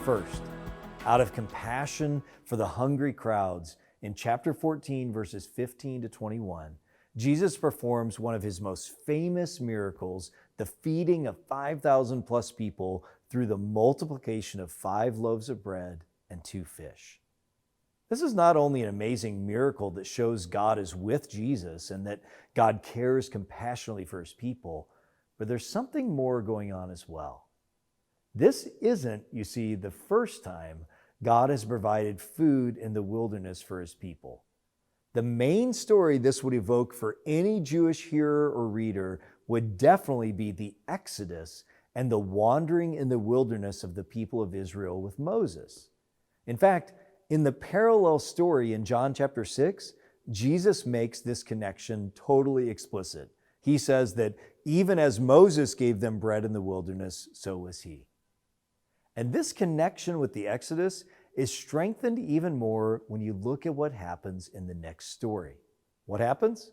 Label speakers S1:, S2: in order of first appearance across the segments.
S1: First, out of compassion for the hungry crowds, in chapter 14, verses 15 to 21, Jesus performs one of his most famous miracles, the feeding of 5,000 plus people through the multiplication of 5 loaves of bread and 2 fish. This is not only an amazing miracle that shows God is with Jesus and that God cares compassionately for his people, but there's something more going on as well. This isn't, you see, the first time God has provided food in the wilderness for his people. The main story this would evoke for any Jewish hearer or reader would definitely be the Exodus and the wandering in the wilderness of the people of Israel with Moses. In fact, in the parallel story in John chapter 6, Jesus makes this connection totally explicit. He says that even as Moses gave them bread in the wilderness, so was he. And this connection with the Exodus is strengthened even more when you look at what happens in the next story. What happens?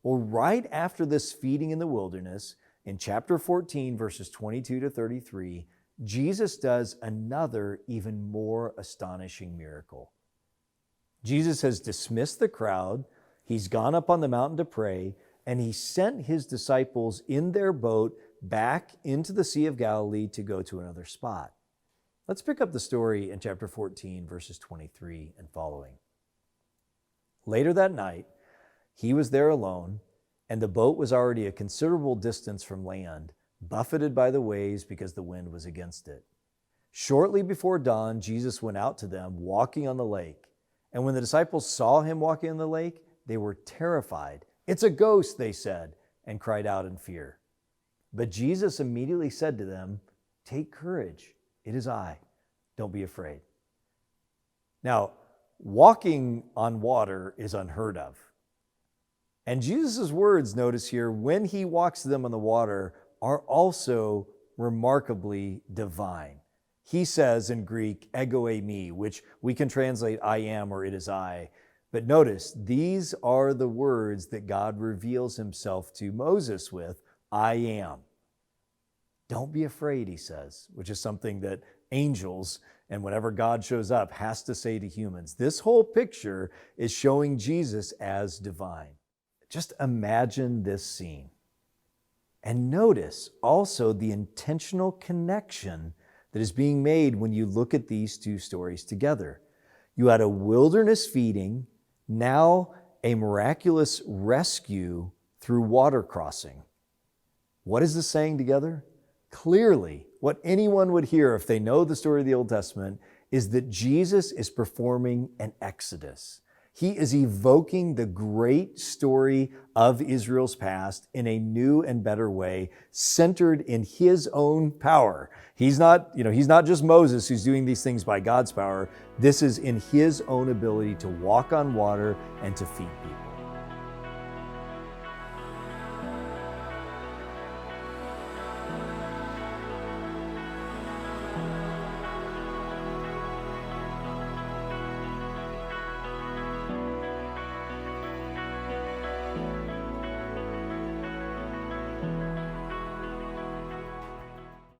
S1: Well, right after this feeding in the wilderness, in chapter 14, verses 22 to 33, Jesus does another even more astonishing miracle. Jesus has dismissed the crowd, he's gone up on the mountain to pray, and he sent his disciples in their boat back into the Sea of Galilee to go to another spot. Let's pick up the story in chapter 14, verses 23 and following. Later that night, he was there alone, and the boat was already a considerable distance from land, buffeted by the waves because the wind was against it. Shortly before dawn, Jesus went out to them, walking on the lake. And when the disciples saw him walking on the lake, they were terrified. "It's a ghost," they said, and cried out in fear. But Jesus immediately said to them, "Take courage. It is I. Don't be afraid." Now, walking on water is unheard of. And Jesus' words, notice here, when he walks to them on the water, are also remarkably divine. He says in Greek, ego eimi, which we can translate I am or it is I. But notice, these are the words that God reveals himself to Moses with, I am. Don't be afraid, he says, which is something that angels and whenever God shows up has to say to humans. This whole picture is showing Jesus as divine. Just imagine this scene. And notice also the intentional connection that is being made when you look at these two stories together. You had a wilderness feeding, now a miraculous rescue through water crossing. What is this saying together? Clearly, what anyone would hear if they know the story of the Old Testament is that Jesus is performing an exodus. He is evoking the great story of Israel's past in a new and better way, centered in his own power. He's not just Moses who's doing these things by God's power. This is in his own ability to walk on water and to feed people.